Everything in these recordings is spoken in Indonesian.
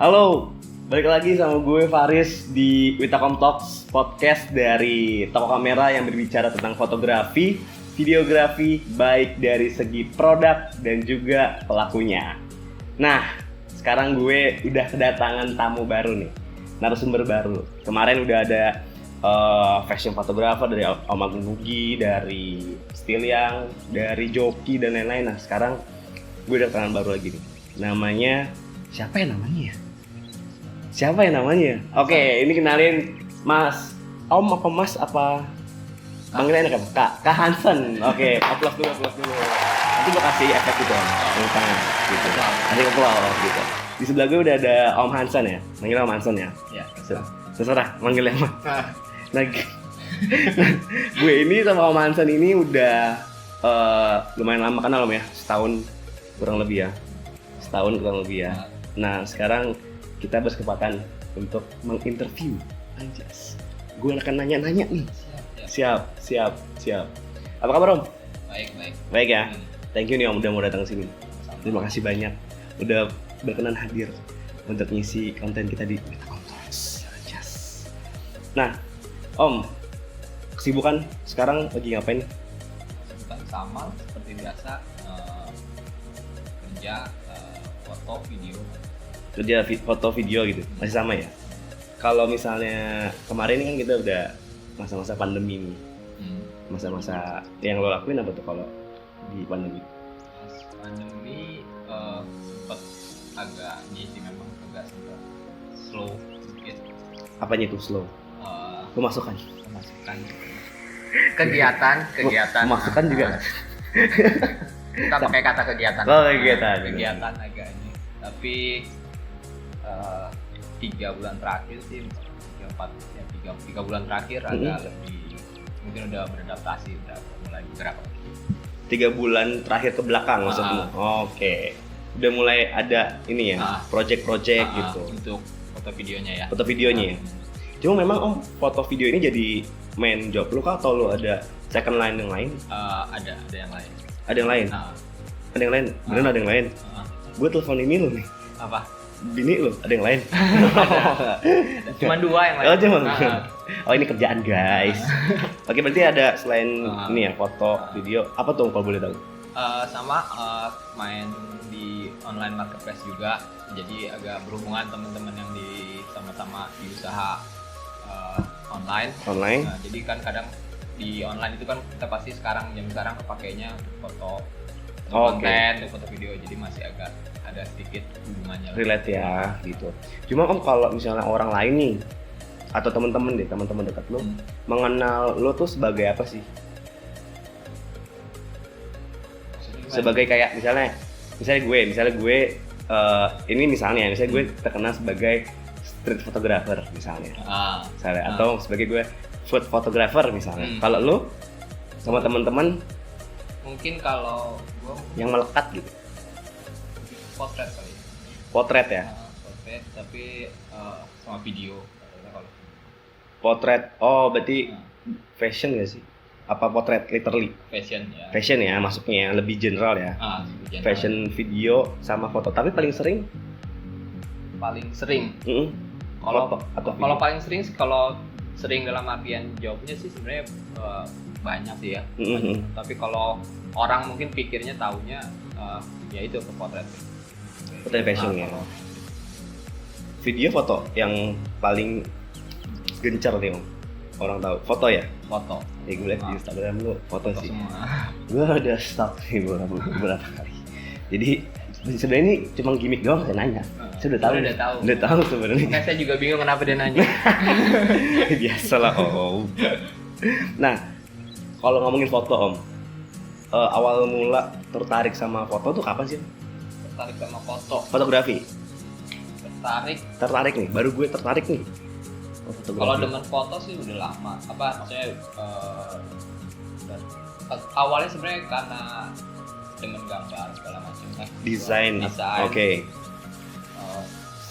Halo, balik lagi sama gue Faris di Witakom Talks, podcast dari toko kamera yang berbicara tentang fotografi, videografi, baik dari segi produk dan juga pelakunya. Nah, sekarang gue udah kedatangan tamu baru nih, narasumber baru. Kemarin udah ada fashion photographer dari Om Agung Nugi, dari Stiliang, dari Joki dan lain-lain. Nah, sekarang gue udah kedatangan baru lagi nih. Namanya siapa ya namanya? Oke, ini kenalin Mas Om apa Mas apa panggilnya enak kan? Kak Hansen. Oke, aplaus dulu. Nanti gue kasih efek gitu Om. Tangan gitu. Kasih aplaus gitu. Di sebelah gue udah ada Om Hansen ya. Manggilnya Om Hansen ya? Iya. Terserah manggilnya Om. Nah, gue ini sama Om Hansen ini udah lumayan lama kenal Om ya. Setahun kurang lebih ya. Nah, sekarang kita berkesempatan untuk menginterview Anjas. Gue akan nanya-nanya nih. Siap. Apa kabar Om? Baik ya. Thank you nih Om udah mau datang sini. Terima kasih banyak udah berkenan hadir untuk ngisi konten kita di Witakom Talks. Anjas. Nah, Om, kesibukan sekarang lagi ngapain? Kesibukan sama seperti biasa, kerja, foto, video. Kerja foto video gitu, masih sama ya? Kalau misalnya kemarin ini kan kita udah masa-masa pandemi nih. Masa-masa yang lo lakuin apa tuh kalau di pandemi? Pandemi sempat agak sih memang agak sempat slow sedikit. Apanya itu slow? Pemasukan Kegiatan. Pemasukan juga. Kita pakai kata kegiatan. Oh, kegiatan agak ini. Tapi 3 bulan terakhir sih, 3 bulan terakhir agak lebih mungkin udah beradaptasi, udah mulai bergerak. 3 bulan terakhir ke belakang maksudnya? Oke. Udah mulai ada ini ya, project-project gitu. Untuk foto videonya ya. Foto videonya ya. Cuma memang Om, foto video ini jadi main job lu kah atau lu ada second line yang lain? Ada yang lain. Ada yang lain? Ada yang lain? Beneran ada yang lain? Gue telepon ini lu nih. Apa? Bini lu, ada yang lain? Cuma 2 yang lain. Oh, oh ini kerjaan guys. Oke, berarti ada selain ini ya, foto, video. Apa tuh kalau boleh tahu? Sama main di online marketplace juga. Jadi agak berhubungan teman-teman yang sama-sama di usaha online. Jadi kan kadang di online itu kan kita pasti sekarang kepakainya foto konten, untuk foto video. Jadi masih agak ada sedikit hubungannya. Relate ya, gitu. Cuma Om kalau misalnya orang lain nih atau teman-teman dekat lo mengenal lo tuh sebagai apa sih? Sebagai kayak misalnya gue ini misalnya gue terkenal sebagai street photographer misalnya. Atau sebagai gue food photographer misalnya. Kalau lo sama teman-teman mungkin kalau gue yang melekat gitu. Potret kali. Potret ya? Potret tapi sama video. Potret, berarti fashion gak sih? Apa potret literally? Fashion ya masuknya, lebih general ya. General. Fashion, video, sama foto. Tapi paling sering? Kalau paling sering sih, kalau sering dalam artian jawabnya sih sebenarnya banyak sih ya. Tapi kalau orang mungkin pikirnya taunya ya itu ke potret. Potret fashion ya. Video, foto yang paling gencar nih Om. Orang tahu. Foto ya? Foto. Ya gue liat di Instagram lu foto sih. Semua. Gue udah stalk nih beberapa kali. Jadi sebenarnya ini cuma gimmick doang, saya nanya. Saya udah tahu sebenarnya. Makanya saya juga bingung kenapa dia nanya. Biasalah Om. Nah, kalau ngomongin foto Om, awal mula tertarik sama foto tuh kapan sih? Tertarik sama foto. Fotografi. Tertarik nih. Baru gue tertarik nih. Kalau demen foto sih udah lama. Maksudnya awalnya sebenarnya karena demen gambar segala macam. Desain. Oke.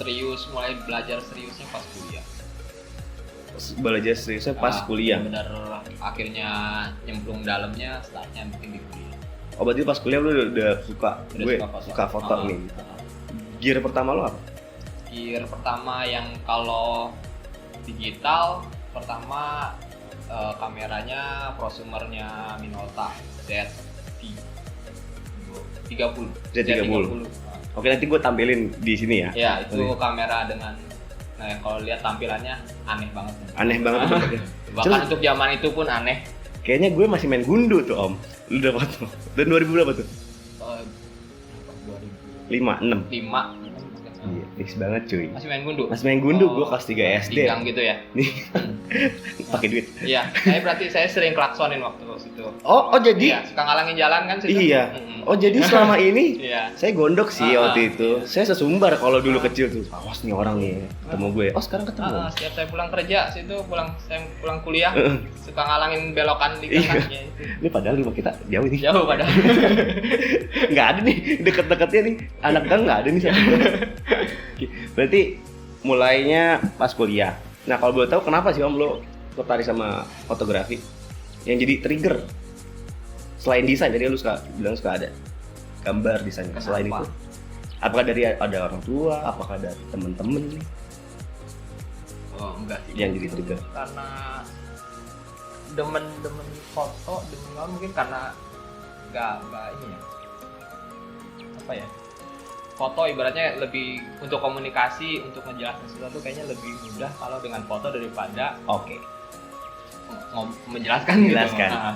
Serius, mulai belajar seriusnya pas kuliah. Bener akhirnya nyemplung dalamnya setelahnya mungkin di kuliah. Oh berarti pas kuliah lu udah suka foto nih. Gear pertama lo apa? gear pertama yang kalau digital pertama kameranya prosumernya Minolta Z30. Oke, nanti gue tampilin di sini ya. Ya, itu kamera dengan kalau lihat tampilannya aneh banget. Aneh banget. Bahkan untuk zaman itu pun aneh. Kayaknya gue masih main gundu tuh Om. Lu udah foto. Dan 2000 berapa tuh? 5, 6. 5. Iya, fix banget cuy. Masih main gundu? Masih main gundu, gue kelas 3 SD. Gang gitu ya? Nih, pakai duit. Iya, berarti saya sering klaksonin waktu situ. Oh jadi? Iya, suka ngalangin jalan kan situ. Iya. Oh jadi selama ini iya. saya gondok sih waktu itu. Iya. Saya sesumbar kalau dulu kecil tuh. Awas nih orang nih ketemu gue. Oh sekarang ketemu. Setiap saya pulang kerja situ, saya pulang kuliah, suka ngalangin belokan di kanannya itu. Ini padahal rumah kita jauh nih. Jauh padahal. Nggak ada nih deket-deketnya nih. Anak gang nggak ada nih sama. Berarti mulainya pas kuliah. Nah kalau boleh tahu kenapa sih Om lo tertarik sama fotografi? Yang jadi trigger selain desain, tadi lu bilang suka ada gambar desain. Selain itu, apakah dari ada orang tua, apakah dari temen-temen? Oh enggak sih. Yang jadi trigger? Karena demen foto, mungkin karena enggak ini ya. Apa ya? Foto ibaratnya lebih untuk komunikasi, untuk menjelaskan sesuatu kayaknya lebih mudah kalau dengan foto daripada menjelaskan gitu.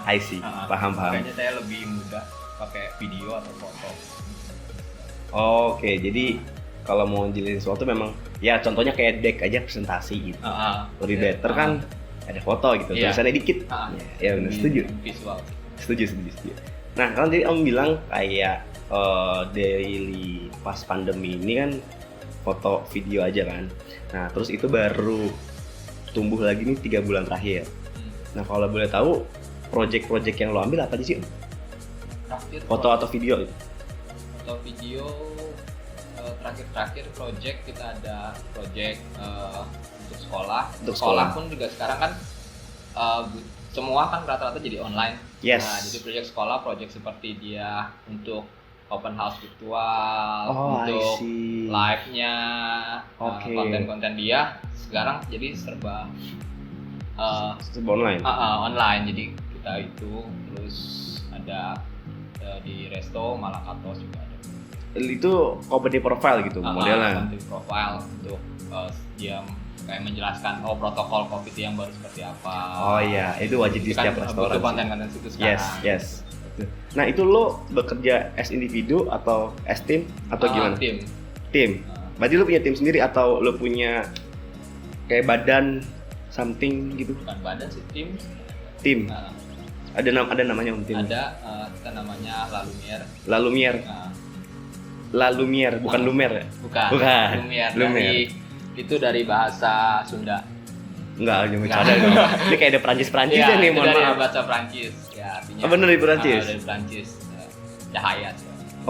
I see. Paham. Makanya saya lebih mudah pakai video atau foto. Oke, jadi kalau mau jelasin sesuatu memang ya contohnya kayak deck aja presentasi gitu. Lebih better kan ada foto gitu, tulisannya dikit. Ya benar, setuju. Visual. Setuju. Nah, kalau tadi Om bilang kayak daily pas pandemi ini kan foto video aja kan. Nah, terus itu baru tumbuh lagi nih 3 bulan terakhir. Nah, kalau boleh tahu project-project yang lo ambil apa sih? Foto atau video itu? Foto video terakhir project kita ada project untuk sekolah. Untuk sekolah pun juga sekarang kan semua kan rata-rata jadi online. Yes. Nah, jadi project sekolah, project seperti dia untuk open house virtual, untuk live-nya, konten-konten dia sekarang jadi serba online. Online, jadi kita itu terus ada di Resto Malakatos juga ada. Itu company profile gitu modelnya. Company profile untuk dia kayak menjelaskan protokol COVID yang baru seperti apa. Oh iya, itu wajib di setiap restoran. Itu konten-konten situ sekarang. Yes. Nah itu lo bekerja as individu atau as team atau gimana? Tim. Berarti lo punya tim sendiri atau lo punya kayak badan something gitu? Bukan badan sih, tim. Ada namanya tim? Ada, kita namanya Lalumier, bukan Lumer ya? Bukan. Lumier. Itu dari bahasa Sunda. Enggak, cuma ada dong. Ini kayak ada Perancis ya nih, mohon maaf. Dari bahasa Perancis. Ya, artinya. Bener dari Perancis? Dari Perancis. Cahaya.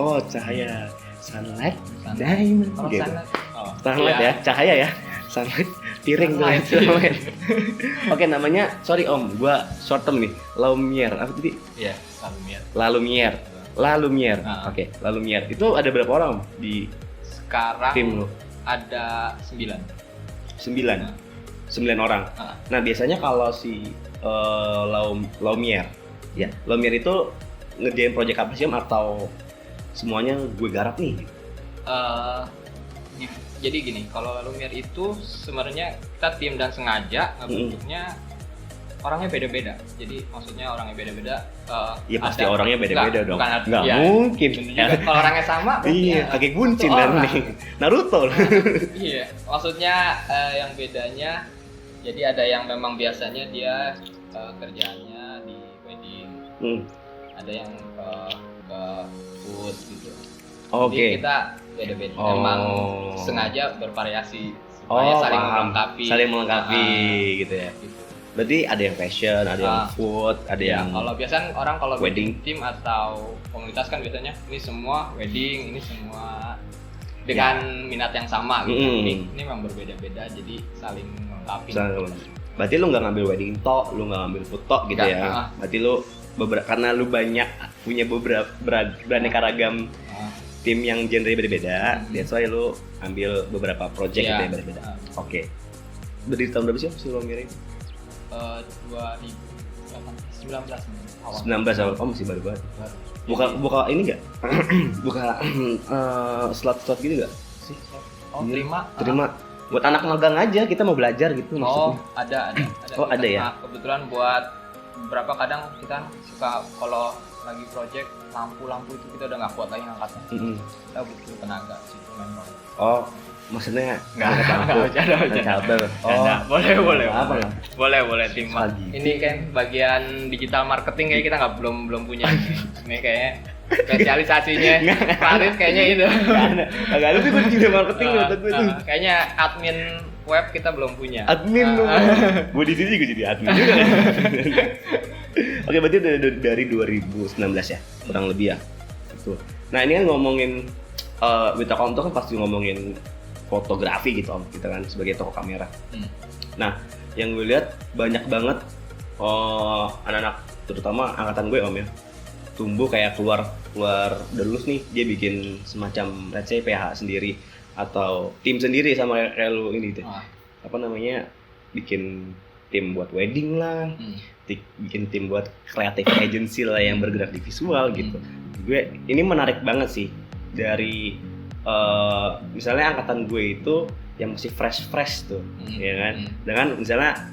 Oh, cahaya. Sunlight, diamond. Gitu. Sunlight ya, cahaya ya. Sunlight, piring tuh. Sunlight. Oke, namanya, sorry Om, gua short term nih. Lalumier, apa tadi? Iya, Lalumier. Oke, Lalumier. Itu ada berapa orang di sekarang tim lo? Ada 9 orang. Nah biasanya kalau si Laumier itu ngerjain project apa sih atau semuanya gue garap nih? Jadi gini, kalau Lumier itu sebenarnya kita tim dan sengaja ngebentuknya orangnya beda-beda. Jadi maksudnya orangnya beda-beda. Iya pasti orangnya beda-beda dong. Nggak ya, mungkin. Kalau orangnya sama, iya, pakai gunci dan nih Naruto. Iya, maksudnya yang bedanya, jadi ada yang memang biasanya dia kerjaannya di wedding, ada yang ke food gitu. Jadi kita beda-beda. Memang sengaja bervariasi supaya saling melengkapi gitu ya. Berarti ada yang fashion, ada yang food, ada yang kalau biasanya orang kalau wedding tim atau komunitas kan biasanya ini semua wedding, ini semua dengan minat yang sama gitu. Ini memang berbeda-beda jadi saling melengkapi. Berarti lu nggak ngambil wedding tok, lu nggak ngambil food tok gitu ya. Berarti lu karena lu punya beberapa beraneka ragam tim yang genre beda-beda, that's why lu ambil beberapa project Iya. gitu ya beda-beda. Oke. Berdiri tahun berapa sih si Lumbia ini? 2019 awal. 19 awal. Oh masih baru banget. Baru. Buka ini enggak? Buka slot-slot gitu enggak sih? Oh, Iya. terima. Terima. Buat anak magang aja, kita mau belajar gitu Oh, maksudnya. ada. Oh, ada ya? Nah, kebetulan buat beberapa kadang kita suka kalau lagi project lampu itu kita udah nggak kuat lagi ngangkatnya. Kita butuh tenaga sih memang. Oh, maksudnya Nggak, bercanda. Oh, boleh. apa? Boleh tim. Lagi. Ini kan bagian digital marketing kayak kita nggak belum punya. Ini kayaknya spesialisasinya Faris kayaknya itu. Agak ada sih gue digital marketing menurut gue tuh. Kayaknya admin web kita belum punya. Admin lu. Gue di sini juga jadi admin juga. Oke, berarti dari 2019 ya, kurang lebih ya. Itu. Nah, ini kan ngomongin Witakom tuh kan pasti ngomongin fotografi gitu Om, kita kan sebagai toko kamera. Nah, yang gue lihat banyak banget anak-anak terutama angkatan gue Om ya, tumbuh kayak keluar dari lulus nih dia bikin semacam let's say PH sendiri atau tim sendiri sama kayak lu ini deh. Apa namanya? Bikin tim buat wedding lah. Bikin tim buat creative agency lah yang bergerak di visual gitu. Gue ini menarik banget sih dari misalnya angkatan gue itu yang masih fresh tuh, ya kan. Dengan misalnya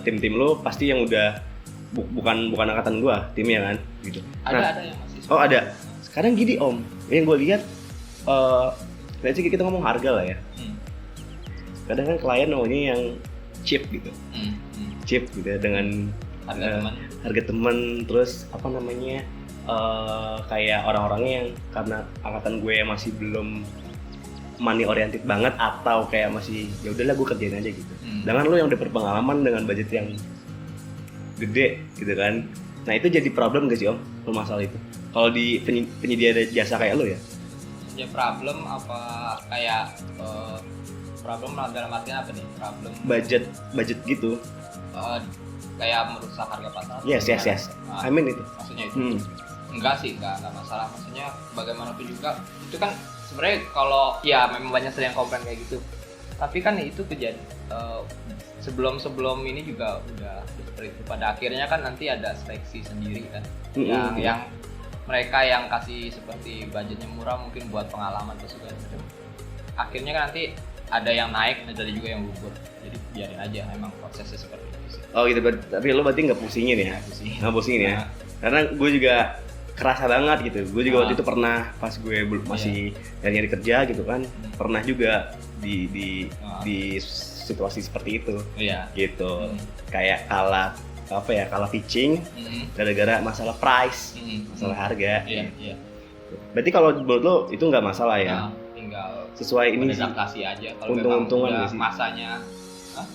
tim-tim lo pasti yang udah bukan angkatan gue timnya kan, gitu. Ada yang masih. Oh ada. Sekarang gini Om, yang gue lihat, let's say kita ngomong harga lah ya. Kadang kan klien maunya yang cheap gitu, cheap gitu ya, dengan harga teman, terus apa namanya? Kayak orang-orangnya yang karena angkatan gue masih belum money oriented banget atau kayak masih ya udahlah gue kerjain aja gitu. Dengan lo yang udah berpengalaman dengan budget yang gede gitu kan. Nah itu jadi problem gak sih Om? Masalah itu. Kalau di penyedia jasa kayak lo ya? Ya problem apa kayak problem dalam artian apa nih? Problem budget gitu. Kayak merusak harga pasar. Yes. I mean itu. Maksudnya itu. Enggak sih, enggak masalah. Maksudnya bagaimanapun juga itu kan sebenarnya kalau ya memang banyak yang komplain kayak gitu. Tapi kan itu kejadian sebelum ini juga udah seperti itu. Pada akhirnya kan nanti ada seleksi sendiri kan. Yang mereka yang kasih seperti budgetnya murah mungkin buat pengalaman atau segala macam. Akhirnya kan nanti ada yang naik, ada juga yang gugur. Jadi biarin aja, memang prosesnya seperti itu sih. Oh gitu, tapi lo berarti nggak pusingin ya? Nggak pusingin ya? Karena gue juga kerasa banget gitu. Gue juga waktu itu pernah pas gue masih nyari kerja gitu kan, pernah juga di situasi seperti itu. Gitu. Kayak kalah pitching gara-gara masalah price, masalah harga. Berarti kalau menurut lo itu nggak masalah ya? Tinggal sesuai ini sih. Adaptasi aja kalau untung-untungan memang gak sih? Masanya.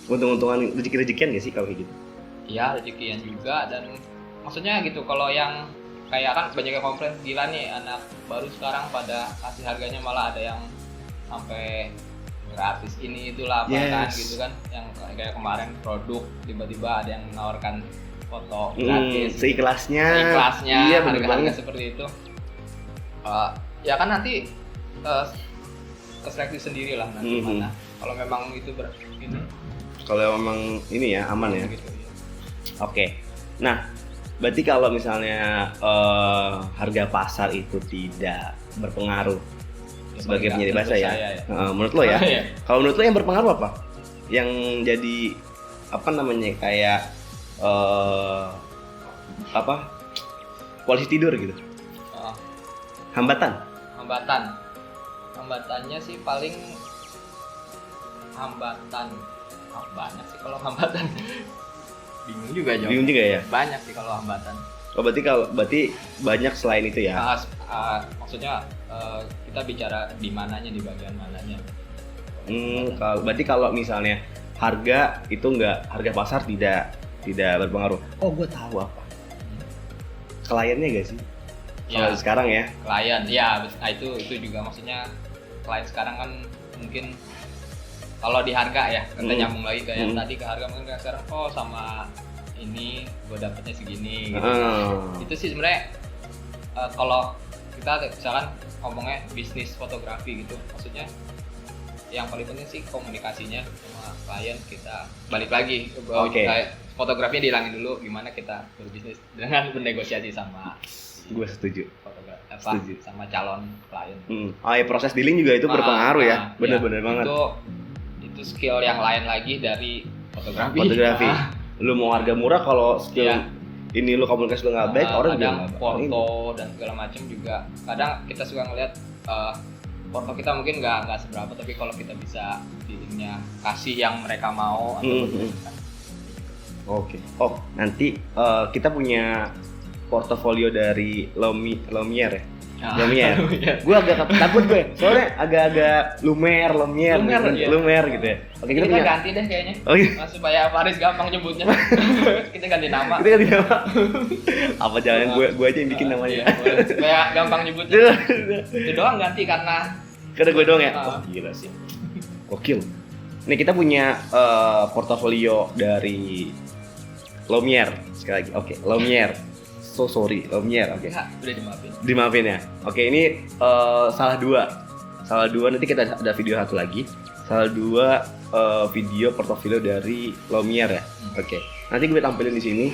Untung-untungan rezeki-rezekian gak sih kalau kayak gitu? Iya, rezekian juga, dan maksudnya gitu kalau yang kayak kan banyak yang komplain gila nih anak baru sekarang pada kasih harganya malah ada yang sampai gratis ini itulah kan gitu kan, yang kayak kemarin produk tiba-tiba ada yang menawarkan foto gratis seikhlasnya iya, harga seperti itu. Ya kan nanti keseleksi sendiri lah nanti mana kalau memang itu ini kalau memang ini ya aman ya gitu, ya. Oke. Nah berarti kalau misalnya harga pasar itu tidak berpengaruh sebagai penyedia bahasa ya. Menurut lo ya? Kalau menurut lo yang berpengaruh apa? Yang jadi apa namanya kayak kualitas tidur gitu? Hambatannya sih paling banyak sih kalau hambatan. Bingung juga ya? Banyak sih kalau hambatan. Oh berarti banyak selain itu ya? Maksudnya kita bicara di mananya, di bagian mananya. Berarti kalau misalnya harga itu harga pasar tidak berpengaruh. Oh gue tahu apa. Kliennya gak sih? Kalau sekarang ya? Klien, ya. Nah itu juga maksudnya klien sekarang kan mungkin kalau di harga ya, kita nyambung lagi ke yang tadi ke harga mungkin sekarang sama ini gue dapetnya segini gitu. Itu sih sebenarnya kalau kita misalkan ngomongnya bisnis fotografi gitu, maksudnya yang paling penting sih komunikasinya sama klien. Kita balik lagi ke bawah, kayak fotografinya dihilangin dulu, gimana kita berbisnis dengan bernegosiasi sama gue setuju sama calon klien. Oh ya, proses dealing juga itu berpengaruh ya, bener-bener banget. Itu skill yang lain lagi dari fotografi. Lu mau harga murah kalau skill ini lu komunikasi lu nggak baik, orang kadang juga foto dan segala macam juga. Kadang kita suka ngeliat foto kita mungkin nggak seberapa, tapi kalau kita bisa dealingnya kasih yang mereka mau atau Oke. Oh, nanti kita punya portofolio dari Lumiere ya. Lumiere. Gue agak takut gue, soalnya agak-agak Lumiere gitu ya. Oke, kita ganti deh kayaknya. Oh iya. Supaya Faris gampang nyebutnya. Kita ganti nama. Apa jangan gue aja yang bikin namanya. Supaya gampang nyebutnya. Itu doang ganti karena gue doang ya. Oh, gila sih. Gokil. Nih kita punya portofolio dari Lumiere sekali lagi. Oke, Lumiere. So sorry, Lumiere. Oke. Udah Dimaafin ya. Oke, ini salah dua. Nanti kita ada video satu lagi. Salah dua video portofolio dari Lumiere ya. Oke. Nanti gue tampilin di sini.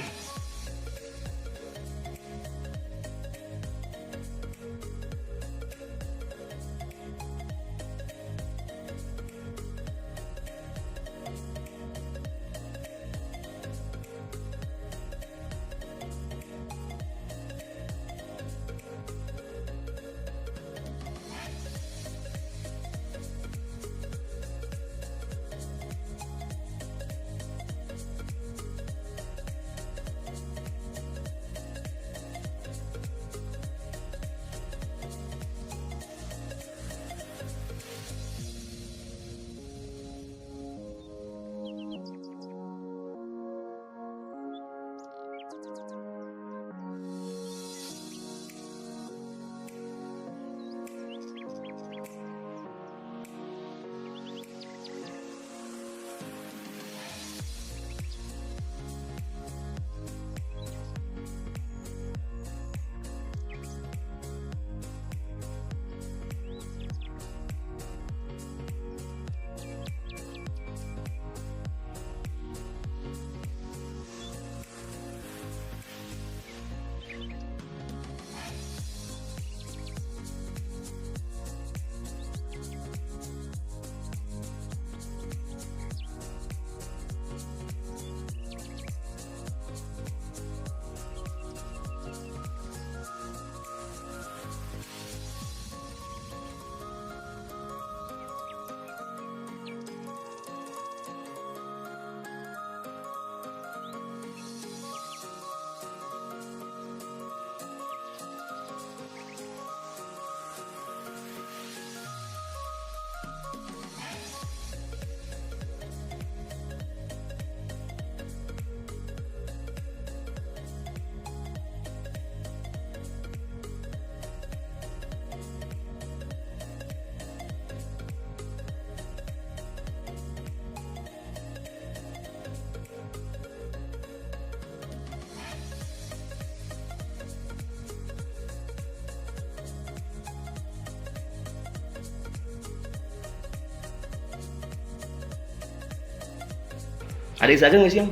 Ada Instagram nggak sih yang?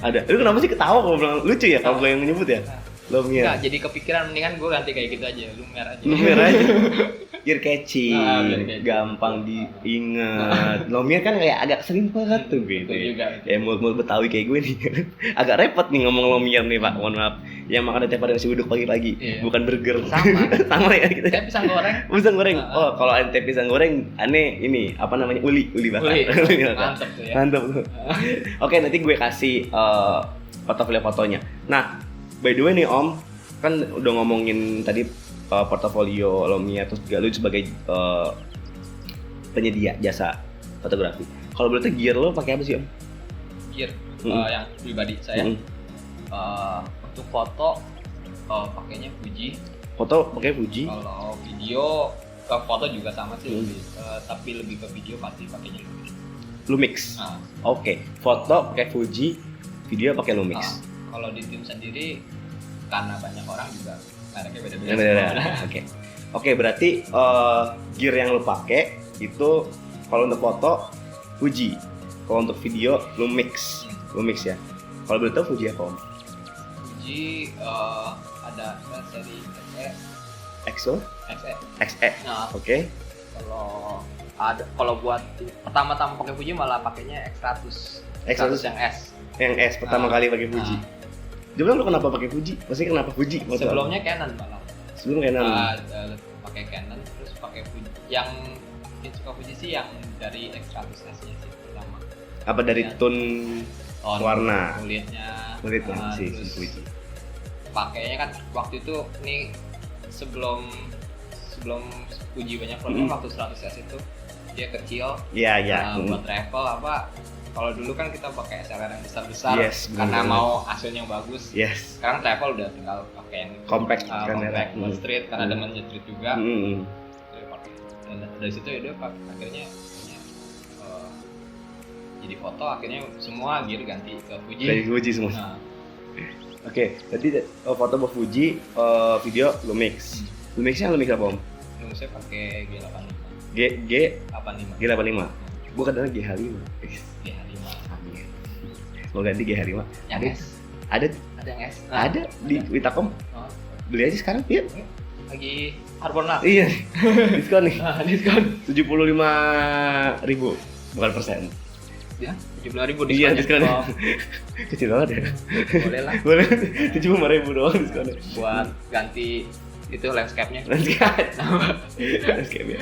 Ada. Lu kenapa sih ketawa kalau bilang lucu ya kalau gue yang nyebut ya? Lumiere. Enggak, jadi kepikiran mendingan gue ganti kayak gitu aja, Lumiere aja. Biar catchy, gampang diingat. Lumiere kan kayak agak sering banget tuh gitu. Ya mulut Betawi kayak gue nih. Agak repot nih ngomong Lumiere nih Pak, mohon maaf. Yang makan tiap hari nasi uduk pagi-pagi, bukan burger. Sama ya gitu. Kayak pisang goreng. Oh, kalau ante pisang goreng, aneh ini apa namanya uli bakar. Mantap tuh ya. Mantap tuh. Oke, nanti gue kasih portofolio fotonya. Nah, by the way nih Om, kan udah ngomongin tadi portofolio Lumiere, terus juga lu sebagai penyedia jasa fotografi. Kalau boleh tahu gear lo pakai apa sih Om? Gear yang pribadi saya. Untuk foto pakainya Fuji. Foto pakai Fuji. Kalau video foto juga sama sih, tapi lebih ke video pasti pakainya Lumix. Oke. Foto pakai Fuji, video pakai Lumix. Kalau di tim sendiri karena banyak orang juga mereknya beda-beda. Beda-beda. Oke, berarti gear yang lu pakai itu kalau untuk foto Fuji, kalau untuk video lu mix ya. Kalau boleh tahu Fuji apa, Om? Fuji ada seri XE, EXO, XE. XE. Nah, Oke. Kalau buat pertama-tama pakai Fuji malah pakainya X100. X100 yang S. Yang S pertama kali pakai Fuji. Coba lu kenapa pakai Fuji? Maksudnya kenapa Fuji? Sebelumnya Canon malah. Sebelum Canon. Pakai Canon terus pakai Fuji. Yang bikin suka Fuji sih yang dari X100S-nya sih pertama. Apa dari tone warna? Kulitnya sih terus Fuji. Pakainya kan waktu itu nih sebelum Fuji banyak produk waktu 100S itu dia kecil. Iya. Buat travel apa? Kalau dulu kan kita pakai SLR yang besar-besar karena bener. mau hasilnya yang bagus. Yes. Sekarang travel udah tinggal pakai yang Compact compact buat street karena ada street juga. Dan dari situ ya udah akhirnya jadi foto akhirnya semua gear ganti ke Fuji. Dari Fuji semua. Nah. Oke, berarti foto buat Fuji, video lu mix. Lu mixnya apa, Om? Dulu saya pakai G85. G85. G85. Gua kadang G5. G5. Amin. Mau ganti G5. Yang S. Ada yang S. Ada di Witakom. Beli aja sekarang, yuk. Lagi Harbonal. Iya. Diskon nih. Diskon 75.000, bukan persen. Ya, 75.000 diskon. Iya, diskonnya. Kecil banget ya. Boleh lah. Boleh. 75.000 doang diskonnya. Buat ganti itu landscape-nya. Landscape-nya.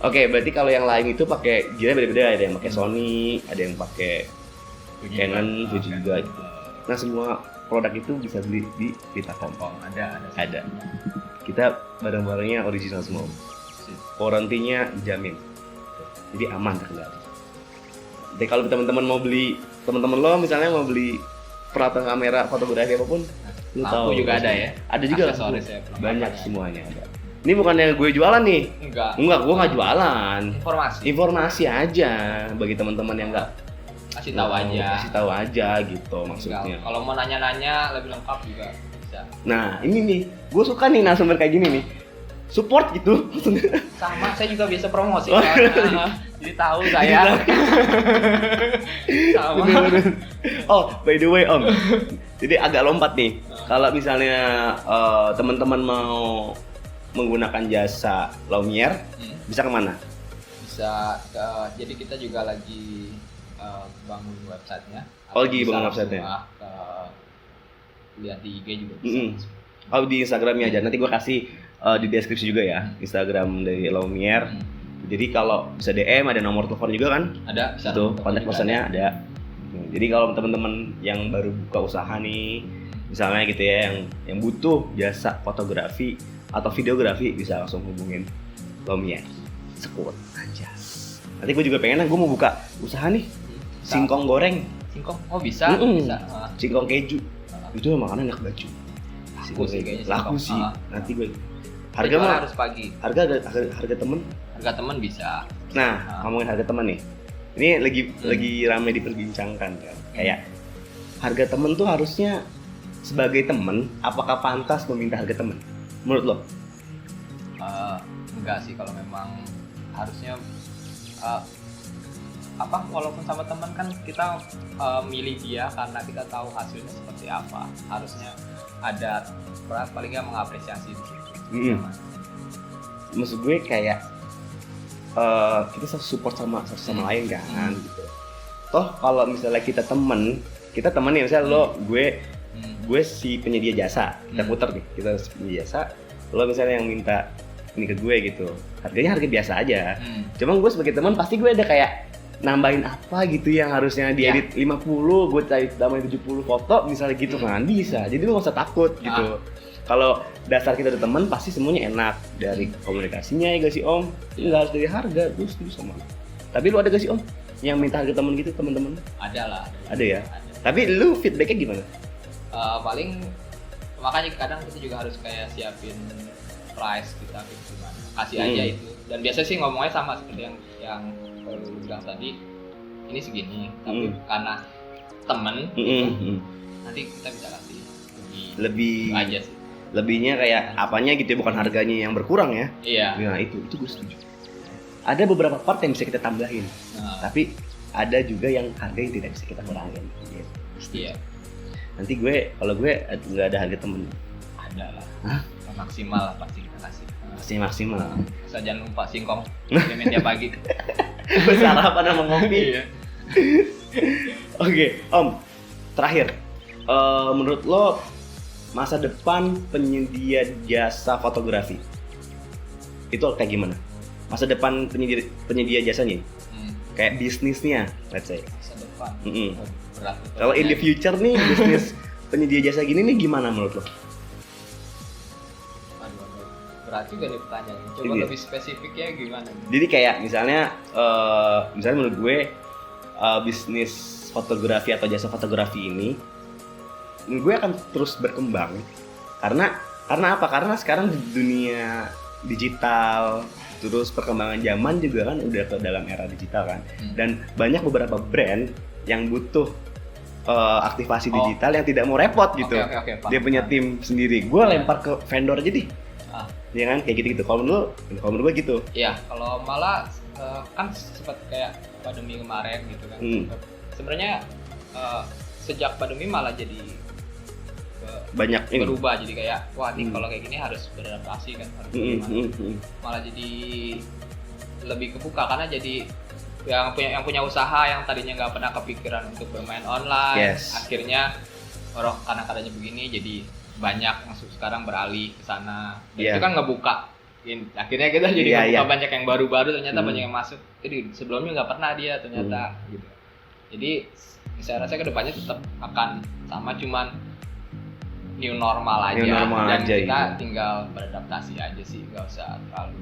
Oke, berarti kalau yang lain itu pakai gear beda-beda, ada yang pakai Sony, ada yang pakai Canon, Fuji juga. Nah, semua produk itu bisa beli di Witakom. Ada. Kita barang-barangnya original semua. Warrantinya dijamin. Jadi aman terkendali. Jadi kalau teman-teman mau beli, teman-teman lo misalnya mau beli peralatan kamera, fotografi apapun, lu tahu juga ada ya. Ada juga banyak semuanya ada. Ini bukannya gue jualan nih. Enggak, gue nggak jualan. Informasi aja bagi teman-teman yang nggak kasih tahu aja gitu maksudnya. Kalau mau nanya-nanya lebih lengkap juga bisa. Nah, ini nih, gue suka nih narasumber kayak gini nih. Support gitu. Sama, saya juga biasa promosi kan. Jadi tahu saya. Sama. Oh, by the way, Om. Jadi agak lompat nih. Kalau misalnya teman-teman mau menggunakan jasa Lumiere, bisa kemana? Bisa jadi kita juga lagi bangun websitenya. Lagi bangun websitenya. Lihat di IG juga bisa. Oh, di Instagramnya aja. Nanti gue kasih di deskripsi juga ya, Instagram dari Lumiere. Jadi kalau bisa DM, ada nomor telepon juga kan? Ada. Bisa. Itu kontak personnya ada. Jadi kalau teman-teman yang baru buka usaha nih, misalnya gitu ya, yang butuh jasa fotografi atau videografi, bisa langsung hubungin Lumiere. Sekut aja. Nanti gue juga pengen, gue mau buka usaha nih, singkong goreng. Singkong? Oh bisa. Bisa. Singkong keju. Itu makanan enak baju. Laku sih. Nanti gue harga mah harus pagi. Harga temen. Harga temen bisa. Nah, ngomongin harga temen nih. Ini lagi ramai diperbincangkan kan. Kayak harga temen tuh harusnya sebagai temen, apakah pantas meminta harga temen? Menurut lo? Enggak sih, kalau memang harusnya walaupun sama teman kan kita milih dia karena kita tahu hasilnya seperti apa. Harusnya ada paling nggak mengapresiasi di situ. Maksud gue kayak kita support sama satu sama lain kan gitu. Toh kalau misalnya kita temen nih, misalnya lo gue si penyedia jasa, kita puter nih, kita penyedia jasa, lo misalnya yang minta ini ke gue gitu, harganya harga biasa aja. Cuma gue sebagai teman pasti gue ada kayak nambahin apa gitu yang harusnya diedit 50, gue tambahin 70 foto misalnya gitu kan, bisa. Jadi lo gak usah takut gitu. Kalau dasar kita udah teman, pasti semuanya enak. Dari komunikasinya ya gak sih Om? Ini gak harus dari harga, gue setuju sama. Tapi lu ada gak sih Om yang minta harga temen gitu, teman-teman? Ada lah. Ada ya? Tapi lu feedbacknya gimana? Paling makanya kadang kita juga harus kayak siapin price kita gimana, kasih aja itu. Dan biasa sih ngomongnya sama seperti yang lu bilang tadi, ini segini, tapi karena temen nanti kita bisa kasih lebih aja sih. Lebihnya kayak apanya gitu ya, bukan harganya yang berkurang ya. Iya. Nah itu gue setuju. Ada beberapa part yang bisa kita tambahin, tapi ada juga yang harga yang tidak bisa kita kurangin. Iya. Nanti kalau gue nggak ada harga temen. Ada lah. Hah? Maksimal lah pasti kita kasih. Pasti maksimal. Asal jangan lupa singkong. Jam tiap pagi. Sarapan sama ngopi. Iya. Oke, Om. Terakhir, menurut lo masa depan penyedia jasa fotografi itu kayak gimana? Masa depan penyedia jasanya, kayak bisnisnya, let's say. Masa depan. Berat. Kalau in the future nih bisnis penyedia jasa gini nih gimana menurut lo? Berat juga nih pertanyaannya. Coba lebih spesifiknya gimana? Jadi kayak misalnya menurut gue bisnis fotografi atau jasa fotografi ini gue akan terus berkembang karena apa? Karena sekarang di dunia digital, terus perkembangan zaman juga kan udah ke dalam era digital kan, dan banyak beberapa brand yang butuh aktivasi digital yang tidak mau repot gitu. Okay, dia punya tim sendiri, gue lempar ke vendor aja deh. Ya kan kayak gitu. Kalau menurut gue gitu. Iya, kalau malah kan sempat kayak pandemi kemarin gitu kan. Sebenarnya sejak pandemi malah jadi banyak berubah, jadi kayak wah nih kalau kayak gini harus beradaptasi kan, harus malah jadi lebih kebuka karena jadi yang punya usaha yang tadinya nggak pernah kepikiran untuk bermain online, akhirnya orang karena keadaannya begini jadi banyak yang sekarang beralih ke sana. Itu kan ngebuka, akhirnya kita jadi ngebuka banyak yang baru-baru, ternyata banyak yang masuk. Jadi sebelumnya nggak pernah dia ternyata gitu. Jadi saya rasa kedepannya tetap akan sama, cuman new normal aja, dan kita gitu. Tinggal beradaptasi aja sih, nggak usah terlalu.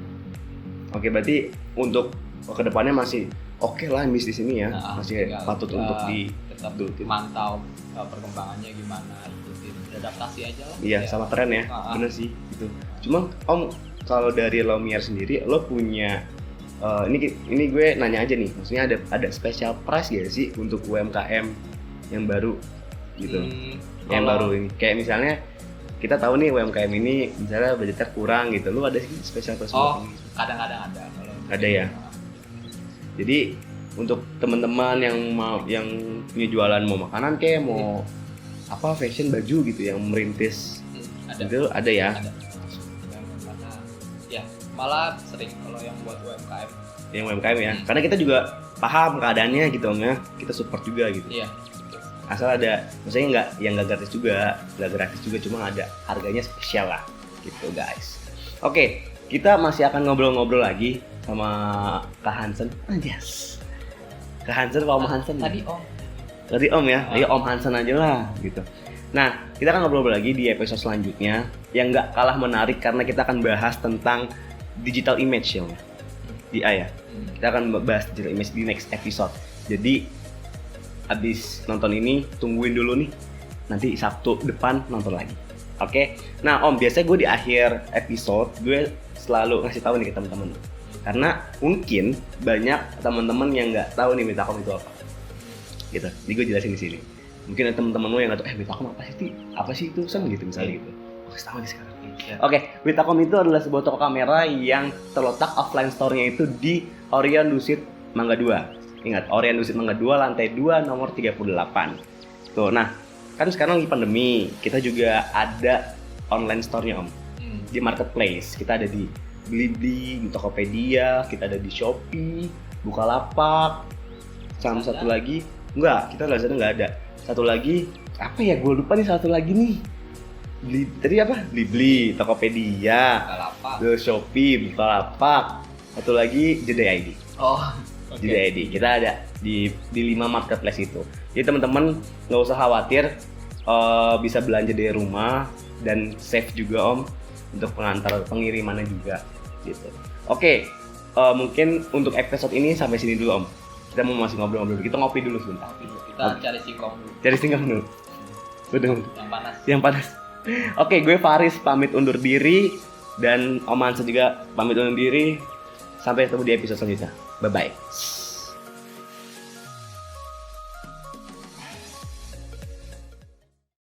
Oke, berarti untuk kedepannya masih oke lah bisnis ini ya, masih patut untuk tetap mantau perkembangannya gimana, ikutin, beradaptasi aja lah. Iya, sama tren ya, bener sih gitu. Cuma Om, kalau dari Lomier sendiri, lo punya ini gue nanya aja nih, maksudnya ada special price gak sih untuk UMKM yang baru gitu? Yang baru ini, kayak misalnya kita tahu nih UMKM ini misalnya budgetnya kurang gitu, lu ada sih special price? Kadang-kadang ada. Ada ya. Jadi untuk teman-teman yang punya jualan mau makanan kayak mau apa fashion baju gitu yang merintis, itu ada ya? Ada. Ya, malah sering kalau yang buat UMKM. Yang UMKM ya, karena kita juga paham keadaannya gitu Om ya, kita support juga gitu. Iya. Asal ada, maksudnya nggak gratis juga, cuma ada harganya spesial lah, gitu guys. Oke, kita masih akan ngobrol-ngobrol lagi sama Kak Hansen. Yes. Kak Hansen apa Om Hansen? Tadi Om ya, ayo Om Hansen aja lah, gitu. Nah, kita akan ngobrol lagi di episode selanjutnya yang nggak kalah menarik karena kita akan bahas tentang digital image ya, DI ya. Kita akan bahas digital image di next episode. Jadi abis nonton ini tungguin dulu nih, nanti Sabtu depan nonton lagi. Oke? Nah Om, biasanya gue di akhir episode gue selalu ngasih tahu nih ke teman-teman, karena mungkin banyak teman-teman yang nggak tahu nih Mitakom itu apa gitu. Jadi gue jelasin di sini. Mungkin ada teman-teman lo yang nggak tahu Mitakom apa sih itu Sen gitu misalnya gitu. Oke, tahu nih sekarang. Oke, Mitakom itu adalah sebuah toko kamera yang terletak offline store-nya itu di Orion Dusit Mangga 2. Ingat, Orion Dusit Mangga 2, lantai 2, nomor 38. Tuh, nah, kan sekarang lagi pandemi, kita juga ada online store-nya Om. Di marketplace, kita ada di Blibli, di Tokopedia, kita ada di Shopee, Bukalapak, sama satu lagi, kita Lazada nggak ada. Satu lagi, apa ya, gue lupa nih satu lagi nih. Tadi apa? Blibli, Tokopedia, Bukalapak, Shopee, Bukalapak, satu lagi Jedai ID. Jadi ID kita ada di 5 marketplace itu. Jadi teman-teman nggak usah khawatir, bisa belanja dari rumah dan safe juga Om untuk pengantar pengirimannya juga gitu. Oke, mungkin untuk episode ini sampai sini dulu Om. Kita mau masih ngobrol-ngobrol, kita ngopi dulu sebentar. Kita cari singkong dulu. Udah. Yang panas. Oke, gue Faris pamit undur diri dan Om Hansen juga pamit undur diri. Sampai ketemu di episode selanjutnya. Bye-bye.